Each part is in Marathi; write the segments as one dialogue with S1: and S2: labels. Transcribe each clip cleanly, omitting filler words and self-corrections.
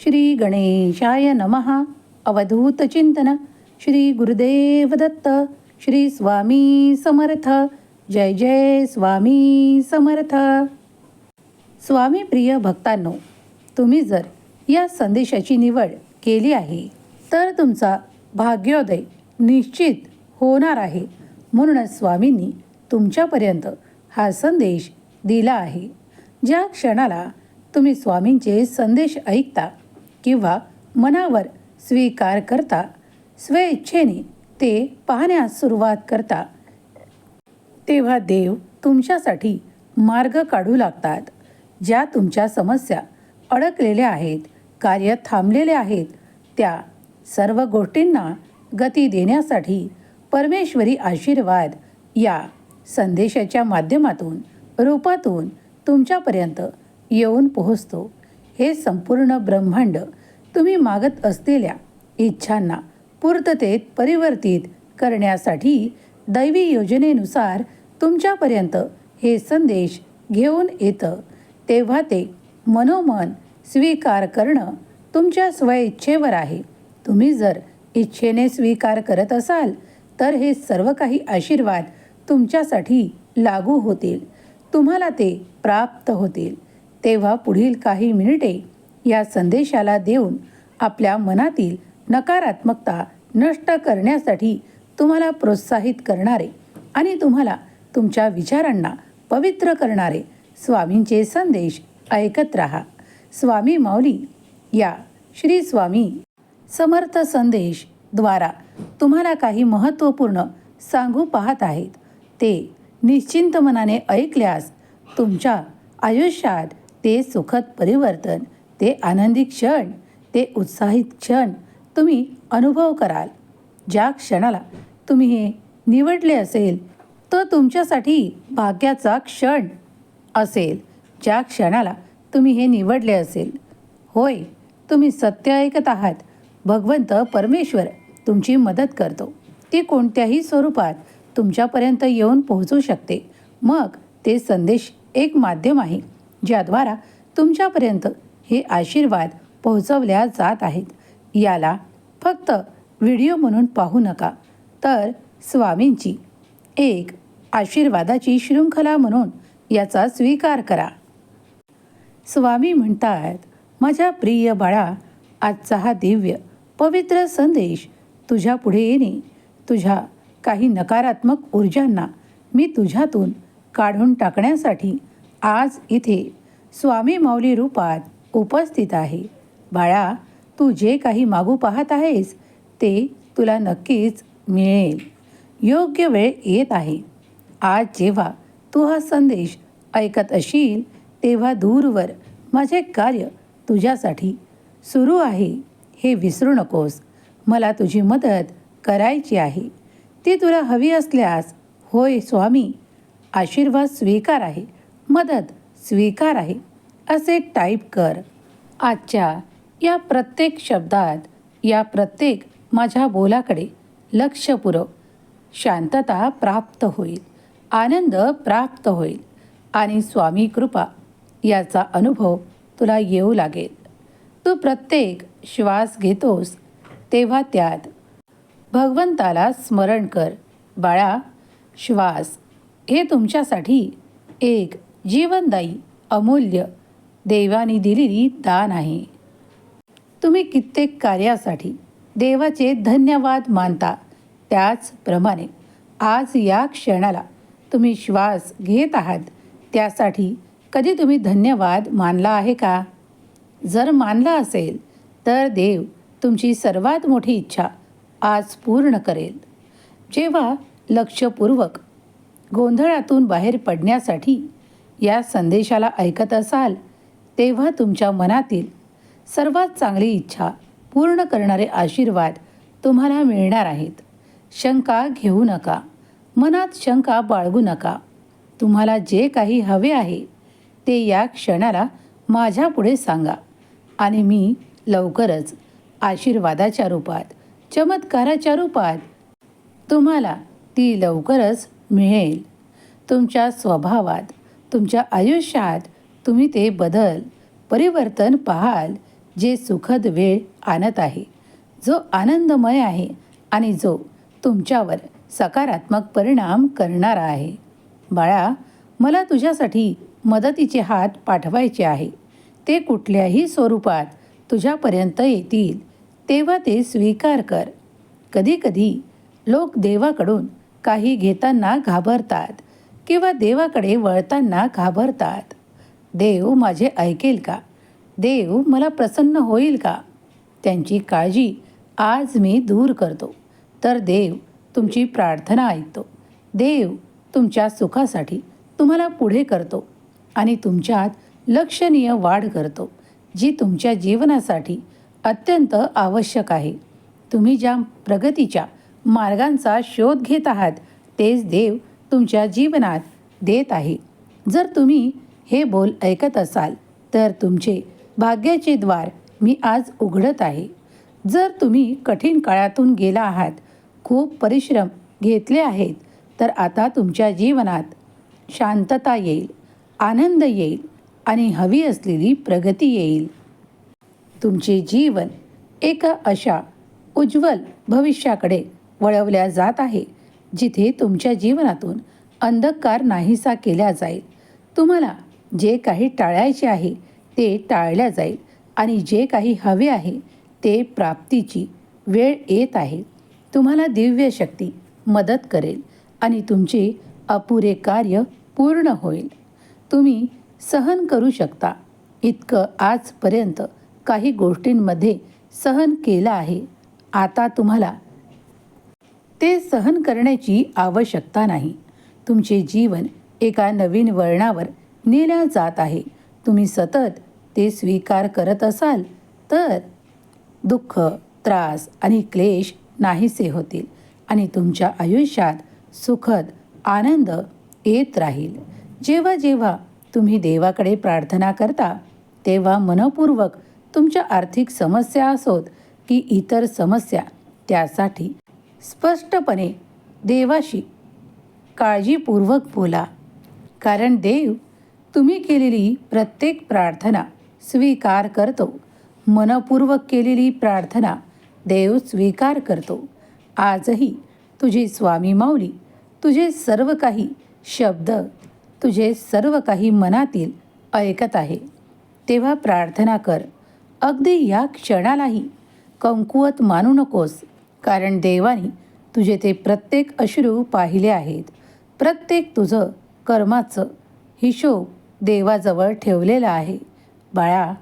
S1: श्री गणेशाय नमः. अवधूत चिंतन. श्री गुरुदेव दत्त. श्री स्वामी समर्थ. जय जय स्वामी समर्थ. स्वामी प्रिय भक्तांनो, तुम्ही जर या संदेशाची निवड केली आहे तर तुमचा भाग्योदय निश्चित होणार आहे. म्हणूनच स्वामींनी तुमच्यापर्यंत हा संदेश दिला आहे. ज्या क्षणाला तुम्ही स्वामींचे संदेश ऐकता किंवा मनावर स्वीकार करता, स्वेच्छेने ते पाहण्यास सुरुवात करता, तेव्हा देव तुमच्यासाठी मार्ग काढू लागतात. ज्या तुमच्या समस्या अडकलेल्या आहेत, कार्य थांबलेले आहेत, त्या सर्व गोष्टींना गती देण्यासाठी परमेश्वरी आशीर्वाद या संदेशाच्या माध्यमातून रूपातून तुमच्यापर्यंत येऊन पोहोचतो. हे संपूर्ण ब्रह्मांड तुम्ही मागत असलेल्या इच्छांना पूर्ततेत परिवर्तित करण्यासाठी दैवी योजनेनुसार तुमच्यापर्यंत हे संदेश घेऊन येतं. तेव्हा ते मनोमन स्वीकार करणं तुमच्या स्वइच्छेवर आहे. तुम्ही जर इच्छेने स्वीकार करत असाल तर हे सर्व काही आशीर्वाद तुमच्यासाठी लागू होतील, तुम्हाला ते प्राप्त होतील. तेव्हा पुढील काही मिनिटे या संदेशाला देऊन आपल्या मनातील नकारात्मकता नष्ट करण्यासाठी तुम्हाला प्रोत्साहित करणारे आणि तुम्हाला तुमच्या विचारांना पवित्र करणारे स्वामींचे संदेश ऐकत राहा. स्वामी माऊली या श्री स्वामी समर्थ संदेश द्वारा तुम्हाला काही महत्त्वपूर्ण सांगू पाहत आहेत. ते निश्चिंत मनाने ऐकल्यास तुमच्या आयुष्यात ते सुखद परिवर्तन, ते आनंदी क्षण, ते उत्साहित क्षण तुम्ही अनुभव कराल. ज्या क्षणाला तुम्ही हे निवडले असेल तो तुमच्यासाठी भाग्याचा क्षण असेल. ज्या क्षणाला तुम्ही हे निवडले असेल, होय, तुम्ही सत्य ऐकत आहात. भगवंत परमेश्वर तुमची मदत करतो. ती कोणत्याही स्वरूपात तुमच्यापर्यंत येऊन पोहोचू शकते. मग ते संदेश एक माध्यम आहे ज्याद्वारा तुमच्यापर्यंत हे आशीर्वाद पोहोचवल्या जात आहेत. याला फक्त व्हिडिओ म्हणून पाहू नका, तर स्वामींची एक आशीर्वादाची शृंखला म्हणून याचा स्वीकार करा. स्वामी म्हणतात, माझ्या प्रिय बाळा, आजचा हा दिव्य पवित्र संदेश तुझ्या पुढे येणे, तुझ्या काही नकारात्मक ऊर्जांना मी तुझ्यातून काढून टाकण्यासाठी आज इथे स्वामी माऊली रूपात उपस्थित आहे. बाळा, तू जे काही मागू पाहत आहेस ते तुला नक्कीच मिळेल. योग्य वेळ येत आहे. आज जेव्हा तू हा संदेश ऐकत असशील तेव्हा दूरवर माझे कार्य तुझ्यासाठी सुरू आहे हे विसरू नकोस. मला तुझी मदत करायची आहे. ती तुला हवी असल्यास, होय स्वामी, आशीर्वाद स्वीकार आहे, मदत स्वीकार आहे असे टाईप कर. आजच्या या प्रत्येक शब्दात, या प्रत्येक माझ्या बोलाकडे लक्ष पुरव. शांतता प्राप्त होईल, आनंद प्राप्त होईल आणि स्वामी कृपा याचा अनुभव तुला येऊ लागेल. तू प्रत्येक श्वास घेतोस तेव्हा त्यात भगवंताला स्मरण कर. बाळा, श्वास हे तुमच्यासाठी एक जीवनदायी अमूल्य देवाने दिलेली दान आहे. तुम्ही कित्येक कार्यासाठी देवाचे धन्यवाद मानता. त्याचप्रमाणे आज या क्षणाला तुम्ही श्वास घेत आहात त्यासाठी कधी तुम्ही धन्यवाद मानला आहे का? जर मानला असेल तर देव तुमची सर्वात मोठी इच्छा आज पूर्ण करेल. जेव्हा लक्षपूर्वक गोंधळातून बाहेर पडण्यासाठी या संदेशाला ऐकत असाल तेव्हा तुमच्या मनातील सर्वात चांगली इच्छा पूर्ण करणारे आशीर्वाद तुम्हाला मिळणार आहेत. शंका घेऊ नका, मनात शंका बाळगू नका. तुम्हाला जे काही हवे आहे ते या क्षणाला माझ्यापुढे सांगा आणि मी लवकरच आशीर्वादाच्या रूपात, चमत्काराच्या रूपात तुम्हाला ती लवकरच मिळेल. तुमच्या स्वभावात, तुमच्या आयुष्यात तुम्ही ते बदल, परिवर्तन पाहाल. जे सुखद वेळ आणत आहे, जो आनंदमय आहे आणि जो तुमच्यावर सकारात्मक परिणाम करणारा आहे. बाळा, मला तुझ्यासाठी मदतीचे हात पाठवायचे आहे. ते कुठल्याही स्वरूपात तुझ्यापर्यंत येतील तेव्हा ते स्वीकार कर. कधीकधी लोक देवाकडून काही घेताना घाबरतात किंवा देवाकडे वळताना घाबरतात. देव माझे ऐकेल का? देव मला प्रसन्न होईल का? त्यांची काळजी आज मी दूर करतो. तर देव तुमची प्रार्थना ऐकतो. देव तुमच्या सुखासाठी तुम्हाला पुढे करतो आणि तुमच्यात लक्षणीय वाढ करतो, जी तुमच्या जीवनासाठी अत्यंत आवश्यक आहे. तुम्ही ज्या प्रगतीच्या मार्गांचा शोध घेत आहात तेच देव तुमच्या जीवनात देत आहे. जर तुम्ही हे बोल ऐकत असाल तर तुमचे भाग्याचे द्वार मी आज उघडत आहे. जर तुम्ही कठीण काळातून गेला आहात, खूप परिश्रम घेतले आहेत, तर आता तुमच्या जीवनात शांतता येईल, आनंद येईल आणि हवी असलेली प्रगती येईल. तुमचे जीवन एका अशा उज्ज्वल भविष्याकडे वळवल्या जात आहे जिथे तुमच्या जीवनातून अंधकार नाहीसा केला जाईल. तुम्हाला जे काही टाळायचे आहे ते टाळल्या जाईल आणि जे काही हवे आहे ते प्राप्तीची वेळ येत आहे. तुम्हाला दिव्य शक्ती मदत करेल आणि तुमचे अपुरे कार्य पूर्ण होईल. तुम्ही सहन करू शकता इतकं आजपर्यंत काही गोष्टींमध्ये सहन केलं आहे. आता तुम्हाला ते सहन करण्याची आवश्यकता नाही. तुमचे जीवन एका नवीन वळणावर नेल्या जात आहे. तुम्ही सतत ते स्वीकार करत असाल तर दुःख, त्रास आणि क्लेश नाहीसे होतील आणि तुमच्या आयुष्यात सुखद आनंद येत राहील. जेव्हा जेव्हा तुम्ही देवाकडे प्रार्थना करता तेव्हा मनपूर्वक तुमच्या आर्थिक समस्या असोत की इतर समस्या, त्यासाठी स्पष्टपणे देवाशी काळजीपूर्वक बोला. कारण देव तुम्ही केलेली प्रत्येक प्रार्थना स्वीकार करतो. मनपूर्वक केलेली प्रार्थना देव स्वीकार करतो. आजही तुझे स्वामी माऊली तुझे सर्व काही शब्द, तुझे सर्व काही मनातील ऐकत आहे. तेव्हा प्रार्थना कर. अगदी या क्षणालाही कमकुवत मानू नकोस, कारण देवाने तुझे ते प्रत्येक अश्रू पाहिले आहेत. प्रत्येक तुझं कर्माचं हिशोब देवाजवळ ठेवलेला आहे. बाळा,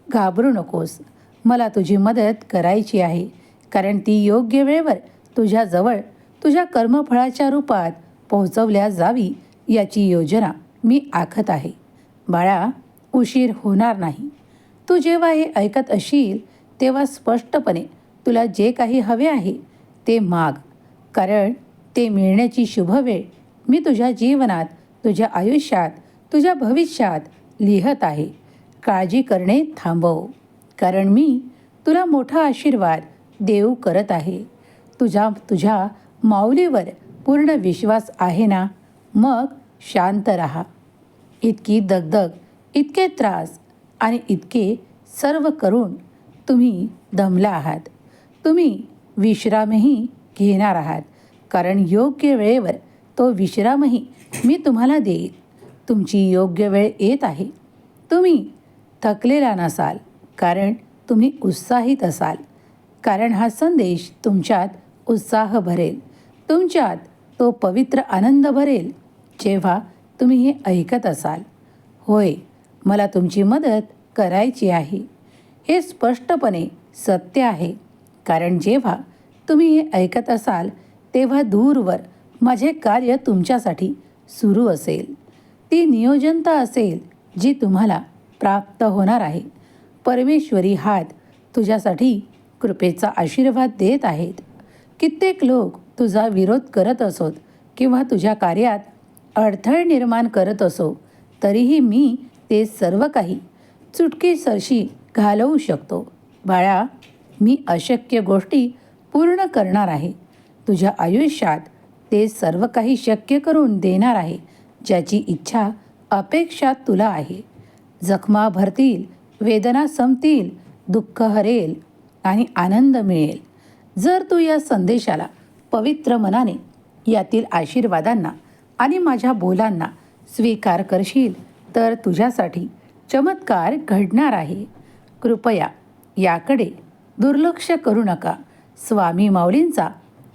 S1: घाबरू नकोस. मला तुझी मदत करायची आहे, कारण ती योग्य वेळेवर तुझ्याजवळ तुझ्या कर्मफळाच्या रूपात पोहोचवल्या जावी याची योजना मी आखत आहे. बाळा, उशीर होणार नाही. तू जेव्हा हे ऐकत असशील तेव्हा स्पष्टपणे तुला जे काही हवे आहे ते माग, कारण ते मिळण्याची शुभवेळ मी तुझ्या जीवनात, तुझ्या आयुष्यात, तुझ्या भविष्यात लिहत आहे. काळजी करणे थांबव, कारण मी तुला मोठा आशीर्वाद देऊ करत आहे. तुझ्या माऊलीवर पूर्ण विश्वास आहे ना? मग शांत राहा. इतकी दगदग, इतके त्रास आणि इतके सर्व करून तुम्ही दमला आहात. तुम्ही विश्रामही घेणार आहात, कारण योग्य वेळेवर तो विश्रामही मी तुम्हाला देईल. तुमची योग्य वेळ येत आहे. तुम्ही थकलेला नसाल, कारण तुम्ही उत्साहित असाल. कारण हा संदेश तुमच्यात उत्साह भरेल. तुमच्यात तो पवित्र आनंद भरेल जेव्हा तुम्ही हे ऐकत असाल. होय, मला तुमची मदत करायची आहे. हे स्पष्टपणे सत्य आहे, कारण जेव्हा तुम्ही हे ऐकत असाल तेव्हा दूरवर माझे कार्य तुमच्यासाठी सुरू असेल. ती नियोजनता असेल जी तुम्हाला प्राप्त होणार आहे. परमेश्वरी हात तुझ्यासाठी कृपेचा आशीर्वाद देत आहेत. कित्येक लोक तुझा विरोध करत असोत किंवा तुझ्या कार्यात अडथळे निर्माण करत असो, तरीही मी ते सर्व काही चुटकीसरशी घालवू शकतो. बाळा, मी अशक्य गोष्टी पूर्ण करणार आहे. तुझ्या आयुष्यात ते सर्व काही शक्य करून देणार आहे ज्याची इच्छा, अपेक्षा तुला आहे. जखमा भरतील, वेदना संपतील, दुःख हरेल आणि आनंद मिळेल. जर तू या संदेशाला पवित्र मनाने, यातील आशीर्वादांना आणि माझ्या बोलांना स्वीकार करशील तर तुझ्यासाठी चमत्कार घडणार आहे. कृपया याकडे दुर्लक्ष करू नका. स्वामी माऊलींचा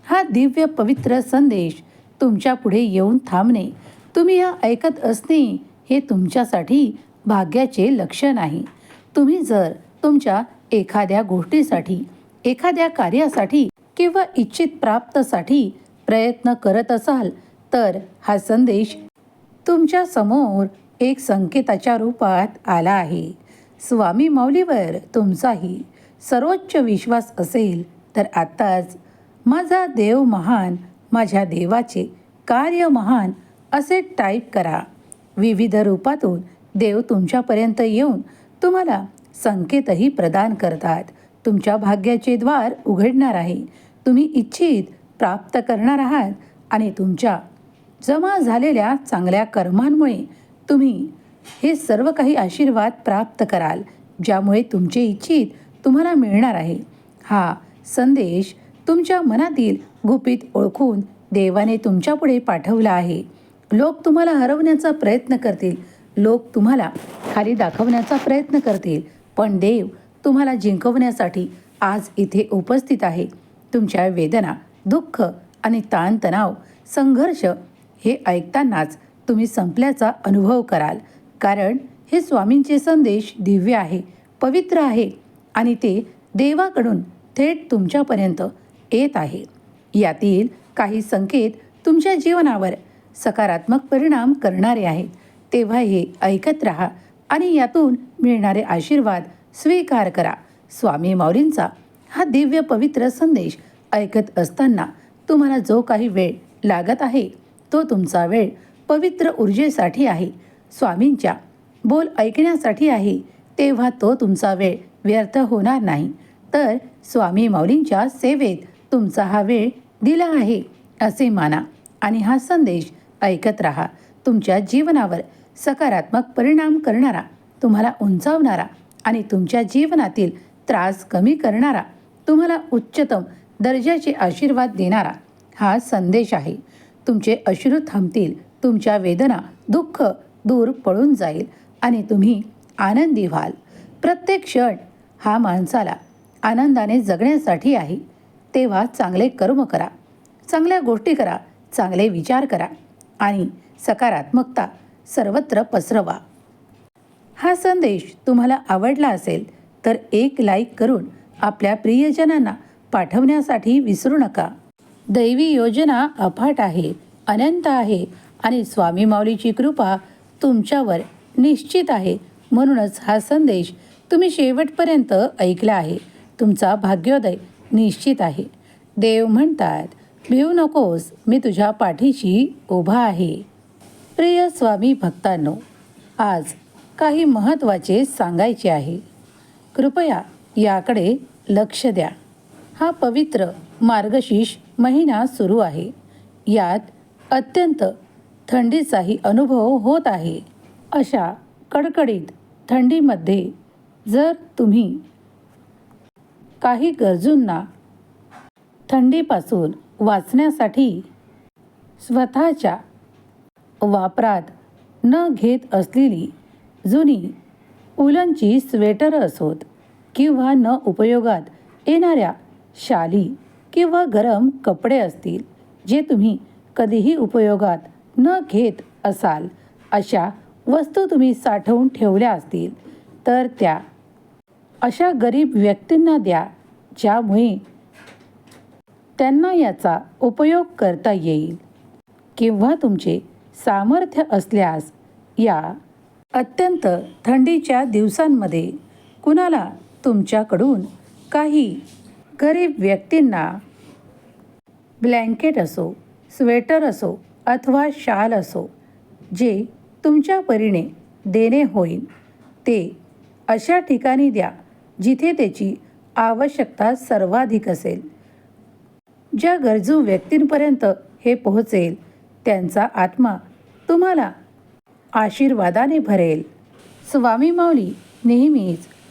S1: हा दिव्य पवित्र संदेश तुमच्या पुढे येऊन थांबणे, तुम्ही या ऐकत असणे, हे तुमच्यासाठी भाग्याचे लक्षण आहे. तुम्ही जर तुमच्या एखाद्या गोष्टीसाठी, एखाद्या कार्यासाठी किंवा इच्छित प्राप्तसाठी प्रयत्न करत असाल तर हा संदेश तुमच्या समोर एक संकेताच्या रूपात आला आहे. स्वामी माऊलीवर तुमचाही सर्वोच्च विश्वास असेल तर आत्ताच माझा देव महान, माझ्या देवाचे कार्य महान असे टाईप करा. विविध रूपातून देव तुमच्यापर्यंत येऊन तुम्हाला संकेतही प्रदान करतात. तुमच्या भाग्याचे द्वार उघडणार आहे. तुम्ही इच्छित प्राप्त करणार आहात आणि तुमच्या जमा झालेल्या चांगल्या कर्मांमुळे तुम्ही हे सर्व काही आशीर्वाद प्राप्त कराल, ज्यामुळे तुमचे इच्छित तुम्हाला मिळणार आहे. हा संदेश तुमच्या मनातील गुपित ओळखून देवाने तुमच्यापुढे पाठवला आहे. लोक तुम्हाला हरवण्याचा प्रयत्न करतील, लोक तुम्हाला खाली दाखवण्याचा प्रयत्न करतील, पण देव तुम्हाला जिंकवण्यासाठी आज इथे उपस्थित आहे. तुमच्या वेदना, दुःख आणि ताणतणाव, संघर्ष हे ऐकतानाच तुम्ही संपल्याचा अनुभव कराल. कारण हे स्वामींचे संदेश दिव्य आहे, पवित्र आहे आणि ते देवाकडून थेट तुमच्यापर्यंत येत आहे. यातील काही संकेत तुमच्या जीवनावर सकारात्मक परिणाम करणारे आहेत. तेव्हा हे ऐकत राहा आणि यातून मिळणारे आशीर्वाद स्वीकार करा. स्वामी माऊलींचा हा दिव्य पवित्र संदेश ऐकत असताना तुम्हाला जो काही वेळ लागत आहे तो तुमचा वेळ पवित्र ऊर्जेसाठी आहे, स्वामींच्या बोल ऐकण्यासाठी आहे. तेव्हा तो तुमचा वेळ व्यर्थ होणार नाही, तर स्वामी माऊलींच्या सेवेत तुमचा हा वेळ दिला आहे असे माना आणि हा संदेश ऐकत राहा. तुमच्या जीवनावर सकारात्मक परिणाम करणारा, तुम्हाला उंचावणारा आणि तुमच्या जीवनातील त्रास कमी करणारा, तुम्हाला उच्चतम दर्जाचे आशीर्वाद देणारा हा संदेश आहे. तुमचे अश्रू थांबतील, तुमच्या वेदना, दुःख दूर पळून जाईल आणि तुम्ही आनंदी व्हाल. प्रत्येक क्षण हा माणसाला आनंदाने जगण्यासाठी आहे. तेव्हा चांगले कर्म करा, चांगल्या गोष्टी करा, चांगले विचार करा आणि सकारात्मकता सर्वत्र पसरवा. हा संदेश तुम्हाला आवडला असेल तर एक लाईक करून आपल्या प्रियजनांना पाठवण्यासाठी विसरू नका. दैवी योजना अफाट आहे, अनंत आहे आणि स्वामी माऊलीची कृपा तुमच्यावर निश्चित आहे. म्हणूनच हा संदेश तुम्ही शेवटपर्यंत ऐकला आहे. तुमचा भाग्योदय निश्चित आहे. देव म्हणतात, भिवू नकोस, मी तुझ्या पाठीशी उभा आहे. प्रिय स्वामी भक्तांनो, आज काही महत्त्वाचे सांगायचे आहे. कृपया याकडे लक्ष द्या. हा पवित्र मार्गशीर्ष महिना सुरू आहे. यात अत्यंत थंडीचाही अनुभव होत आहे. अशा कडकडीत थंडीमध्ये जर तुम्ही काही गरजूंना थंडीपासून वाचण्यासाठी स्वतःच्या वापरात न घेत असलेली जुनी उलनची स्वेटर असोत किंवा न उपयोगात येणाऱ्या शाली किंवा गरम कपडे असतील, जे तुम्ही कधीही उपयोगात न घेत असाल, अशा वस्तू तुम्ही साठवून ठेवल्या असतील तर त्या अशा गरीब व्यक्तींना द्या, ज्यामुळे त्यांना याचा उपयोग करता येईल. किंवा तुमचे सामर्थ्य असल्यास या अत्यंत थंडीच्या दिवसांमध्ये कुणाला तुमच्याकडून काही गरीब व्यक्तींना ब्लँकेट असो, स्वेटर असो अथवा शाल असो, जे तुमच्या परीने देणे होईल, ते अशा ठिकाणी द्या जिथे त्याची आवश्यकता सर्वाधिक असेल. ज्या गरजू व्यक्तींपर्यंत हे पोहोचेल त्यांचा आत्मा तुम्हाला आशीर्वादाने भरेल. स्वामी माऊली नेहमीच